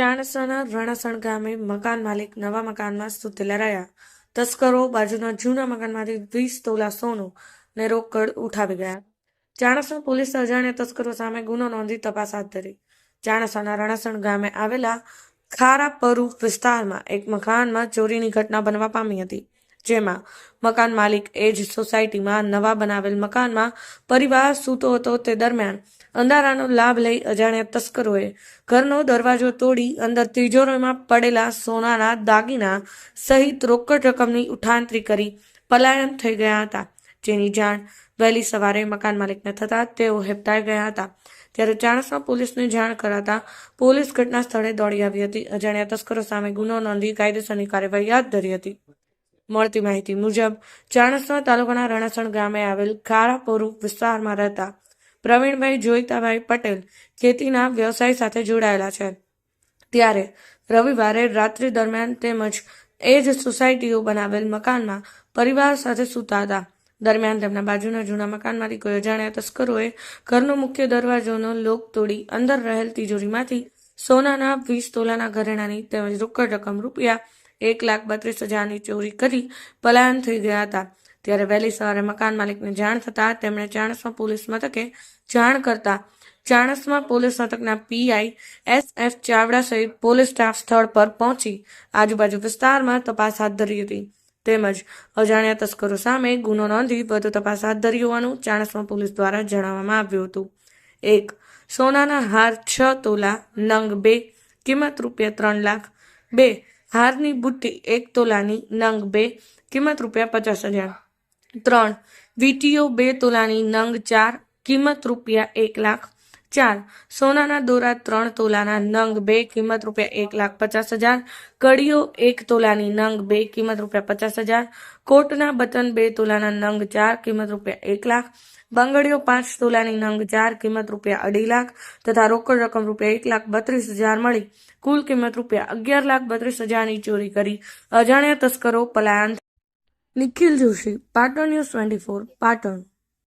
ચાણસાના રણાસણ ગામે મકાન માલિક નવા મકાનમાં સૂતેલા રહ્યા. તસ્કરો બાજુના જૂના મકાનમાંથી 20 તોલા સોનું ને રોકડ ઉઠાવી ગયા. ચાણસા પોલીસે અજાણ્યા તસ્કરો સામે ગુનો નોંધી તપાસ હાથ ધરી. ચાણસાના રણાસણ ગામે આવેલા ખારાપરુ વિસ્તારમાં એક મકાનમાં ચોરીની ઘટના બનવા પામી હતી, જેમાં મકાન માલિક એ જ સોસાયટીમાં નવા બનાવેલ મકાનમાં પરિવાર સૂતો હતો. તે દરમિયાન અંધારાનો લાભ લઈ અજાણ્યા તસ્કરોએ ઘરનો દરવાજો તોડી અંદર તિજોરીમાં પડેલા સોનાના દાગીના સહિત રોકડ રકમની ઉઠાંતરી કરી પલાયન થઈ ગયા હતા, જેની જાણ વહેલી સવારે મકાન માલિકને થતાં તેઓ હેબતાઈ ગયા હતા. ત્યારે ચાણસા પોલીસને જાણ કરાતા પોલીસ ઘટના સ્થળે દોડી આવી હતી. અજાણ્યા તસ્કરો સામે ગુનો નોંધી કાયદેસરની કાર્યવાહી હાથ ધરી હતી. મળતી માહિતી મુજબ ચાણસા તાલુકાના રણાસણ ગામે આવેલ ખારાપરુ વિસ્તારમાં રહેતા પ્રવીણભાઈ જોઈતાભાઈ પટેલ ખેતીના વ્યવસાય સાથે જોડાયેલા છે. ત્યારે રવિવારે રાત્રિ દરમિયાન તેમજ એ જ સોસાયટીઓ બનાવેલ મકાનમાં પરિવાર સાથે સૂતા હતા. દરમિયાન તેમના બાજુના જૂના મકાનમાંથી કોઈ અજાણ્યા તસ્કરોએ ઘરનો મુખ્ય દરવાજોનો લોક તોડી અંદર રહેલ તિજોરીમાંથી સોનાના 20 તોલાના ઘરેણાની તેમજ રોકડ રકમ રૂપિયા 1,32,000ની ચોરી કરી પલાયન થઈ ગયા હતા. ત્યારે વહેલી સવારે મકાન માલિકને જાણ થતાં તેમણે ચાણસ્મા પોલીસ મથકે જાણ કરતા ચાણસ્મા પોલીસ મથકના પીઆઈ SF ચાવડા સહિત પોલીસ સ્ટાફ સ્થળ પર પહોંચી આજુબાજુ વિસ્તારમાં તપાસ હાથ ધરી હતી. તેમજ અજાણ્યા તસ્કરો સામે ગુનો નોંધી વધુ તપાસ હાથ ધરી હોવાનું ચાણસ્મા પોલીસ દ્વારા જણાવવામાં આવ્યું હતું. 1. સોનાના હાર 6 તોલા નંગ 2 કિંમત ₹3 લાખ. 2. હારની બુટ્ટી 1 તોલાની નંગ 2 કિંમત ₹50,000. 3. વીટીઓ 2 તોલાની નંગ 4 કિંમત ₹1 લાખ. 4. સોનાના દોરા 3 તોલાના નંગ 2 કિંમત ₹1,50,000. કડીઓ 1 તોલાની નંગ 2 કિંમત ₹50,000. કોટના બટન 2 તોલાના નંગ 4 કિંમત ₹1 લાખ. બંગડીઓ 5 તોલાની નંગ 4 કિંમત ₹2.5 લાખ તથા રોકડ રકમ ₹1,32,000 મળી કુલ કિંમત ₹11,32,000ની ચોરી કરી અજાણ્યા તસ્કરો પલાયન. નિખિલ જોશી, પાટણ ન્યૂઝ 24, પાટણ.